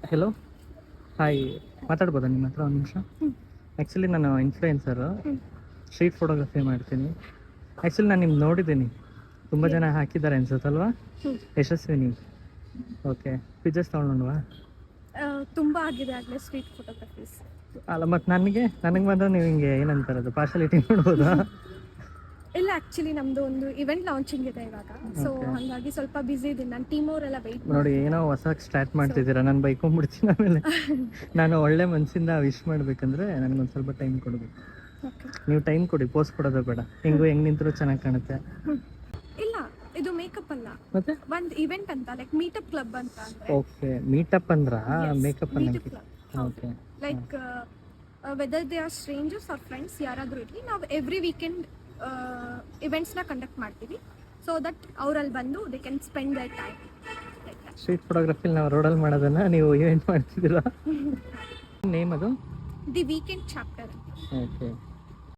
Hello, hi. ಮಾತಾಡ್ಬೋದಾ ನಿಮ್ಮ ಹತ್ರ ಒಂದು ನಿಮಿಷ? ಆ್ಯಕ್ಚುಲಿ ನಾನು ಇನ್ಫ್ಲೂಯೆನ್ಸರು, ಸ್ಟ್ರೀಟ್ ಫೋಟೋಗ್ರಫಿ ಮಾಡ್ತೀನಿ. ಆ್ಯಕ್ಚುಲಿ ನಾನು ನಿಮ್ಗೆ ನೋಡಿದ್ದೀನಿ, ತುಂಬ ಜನ ಹಾಕಿದ್ದಾರೆ ಅನ್ಸುತ್ತಲ್ವಾ? ಯಶಸ್ವಿನಿ. ಓಕೆ, ಪಿಕ್ಚರ್ಸ್ ತೊಗೊಂಡ್ವಾ? ತುಂಬ ಆಗಿದೆ ಆಗಲೇ ಸ್ಟ್ರೀಟ್ ಫೋಟೋಗ್ರಫೀಸ್. ಅಲ್ಲ, ಮತ್ತು ನನಗೆ ಮಾತ್ರ ನೀವು ಹಿಂಗೆ ಏನಂತಾರದು ಪಾರ್ಶಾಲಿಟಿ ನೋಡ್ಬೋದಾ? ಇಲ್ಲ, ಆ್ಯಕ್ಚುಲಿ ನಮ್ಮದು ಒಂದು ಇವೆಂಟ್ ಲಾಂಚಿಂಗ್ ಇದೆ ಇವಾಗ, ಸೊ ಹಾಗಾಗಿ ಸ್ವಲ್ಪ ಬ್ಯುಸಿ ಇದ್ದೀನಿ. ನನ್ನ ಟೀಮ್ ಅವರೆಲ್ಲ ವೆಯ್ಟ್ ನೋಡಿ, ಏನೋ ಹೊಸ ಸ್ಟಾರ್ಟ್ ಮಾಡ್ತಿದ್ದೀರಾ, ನಾನು ಬೈಕೊಂಡ್ಬಿಡ್ತೀನಿ ಆಮೇಲೆ. ನಾನು ಒಳ್ಳೆ ಮನಸ್ಸಿಂದ ವಿಶ್ ಮಾಡಬೇಕಂದ್ರೆ ನನಗೊಂದು ಸ್ವಲ್ಪ ಟೈಮ್ ಕೊಡಬೇಕು. ನೀವು ಟೈಮ್ ಕೊಡಿ, ಪೋಸ್ಟ್ ಕೊಡೋದು ಬೇಡ. ಹೆಂಗೆ ನಿಂತರೂ ಚೆನ್ನಾಗಿ ಕಾಣುತ್ತೆ. ಇಲ್ಲ, ಇದು ಮೇಕಪ್ ಅಲ್ಲ, ಮತ್ತೆ ಒಂದು ಇವೆಂಟ್ ಅಂತ, ಲೈಕ್ ಮೀಟಪ್ ಕ್ಲಬ್ ಅಂತ. ಓಕೆ, ಮೀಟಪ್ ಅಂದ್ರ makeup meetup club. Okay, like whether they are strangers or friends ಯಾರಾದರೂ ಇರಲಿ, ನಾವು ಎವ್ರಿ ವೀಕೆಂಡ್ ಇವೆಂಟ್ಸ್ನ ಕಂಡಕ್ಟ್ ಮಾಡ್ತೀವಿ, ಸೊ ದಟ್ ಅವರಲ್ಲಿ ಬಂದು they can spend their time. Street ಫೋಟೋಗ್ರಫಿಲಿ ನಾವು ರೋಡಲ್ಲಿ ಮಾಡೋದನ್ನ ನೀವು ಇವೆಂಟ್ ಮಾಡ್ತಿದ್ದೀರಾ. ನೇಮ್ ಅದು ದಿ ವೀಕೆಂಡ್ ಚಾಪ್ಟರ್. ಓಕೆ.